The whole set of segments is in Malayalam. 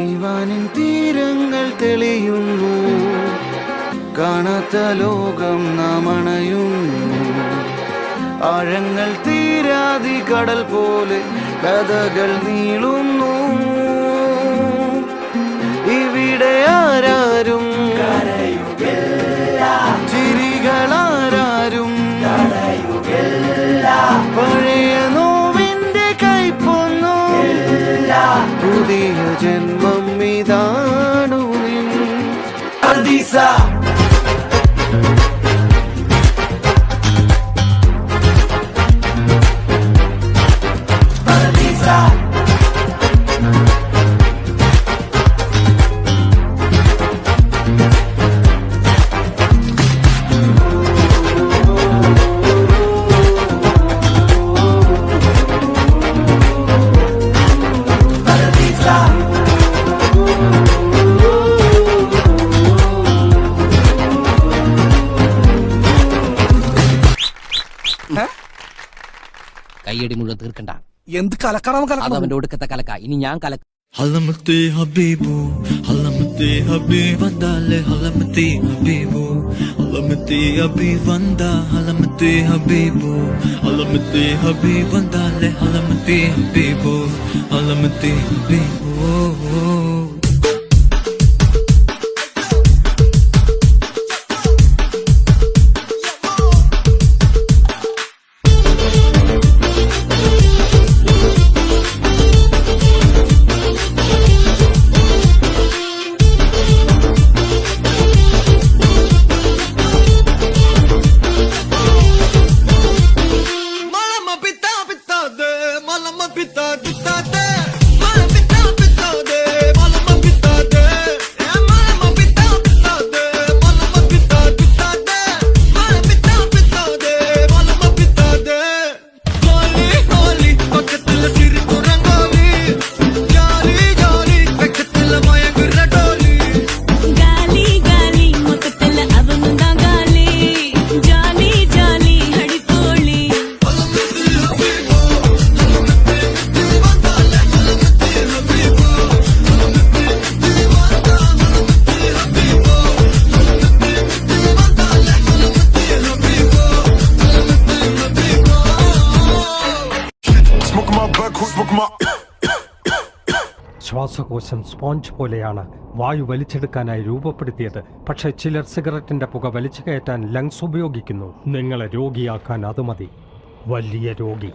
ഇവാനിൻ തീരങ്ങൾ തെളിയുന്നു, കാണാത്ത ലോകം നാം അണയുന്നു. ആഴങ്ങൾ തീരാതി കടൽ പോലെ കഥകൾ നീളുന്നു. ഇവിടെ ആരാരും ചിരികളാരും പഴയ നോവിന്റെ കൈപ്പൊന്നു. പുതിയ ജന്മം ഇതാണു കയ്യടി മുഴുവൻ തീർക്കണ്ട. എന്ത് കലക്കണം അവന്റെ ഒടുക്കത്തെ കലക്ക. ഇനി ഞാൻ കലക്ക. ഹലമത്തെ ഹബീബു ഹലമത്തെ ഹബീബ് വന്ദാലെ ഹലമത്തെ ഹബീബു ഹലമത്തെ ഹബീബ് വന്ദ ഹലമത്തെ ഹബീബു ഹലമത്തെ ഹബീബ് വന്ദാലെ ഹലമത്തെ ഹബീബു ഹലമത്തെ ഹബീബു. ശ്വാസകോശം സ്പോഞ്ച് പോലെയാണ് വായു വലിച്ചെടുക്കാനായി രൂപപ്പെടുത്തിയത്. പക്ഷേ ചിലർ സിഗരറ്റിന്റെ പുക വലിച്ചു കയറ്റാൻ ലങ്സ് ഉപയോഗിക്കുന്നു. നിങ്ങളെ രോഗിയാക്കാൻ അത് മതി. വലിയ രോഗി.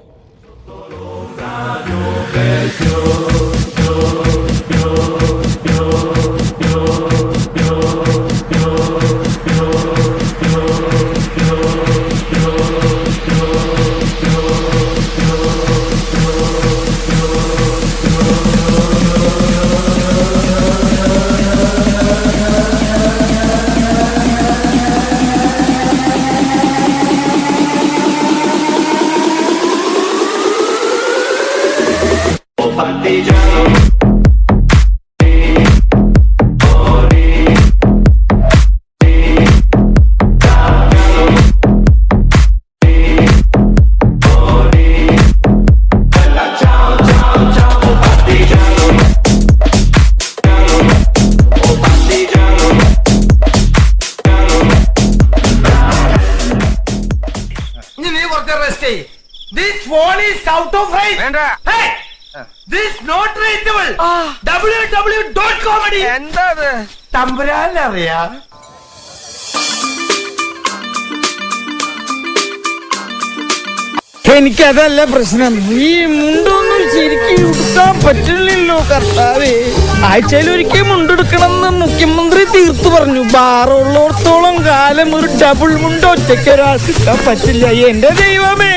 This phone is out of range. Hey, this not reachable. www.comedy. എന്താണ് തമ്പുരാൻ അറിയാ? എനിക്കതല്ല പ്രശ്നം. ഈ മുണ്ടൊന്നും ശരിക്കും ഉടുക്കാൻ പറ്റില്ലല്ലോ കർത്താവേ. ആഴ്ചയിലൊരിക്കൽ മുണ്ടെടുക്കണം എന്ന് മുഖ്യമന്ത്രി തീർത്തു പറഞ്ഞു. ബാറുള്ളോടത്തോളം കാലം ഒരു ഡബിൾ മുണ്ട് ഒറ്റയ്ക്ക് ഒരാൾക്ക് ഇടാൻ പറ്റില്ല. എന്റെ ദൈവമേ.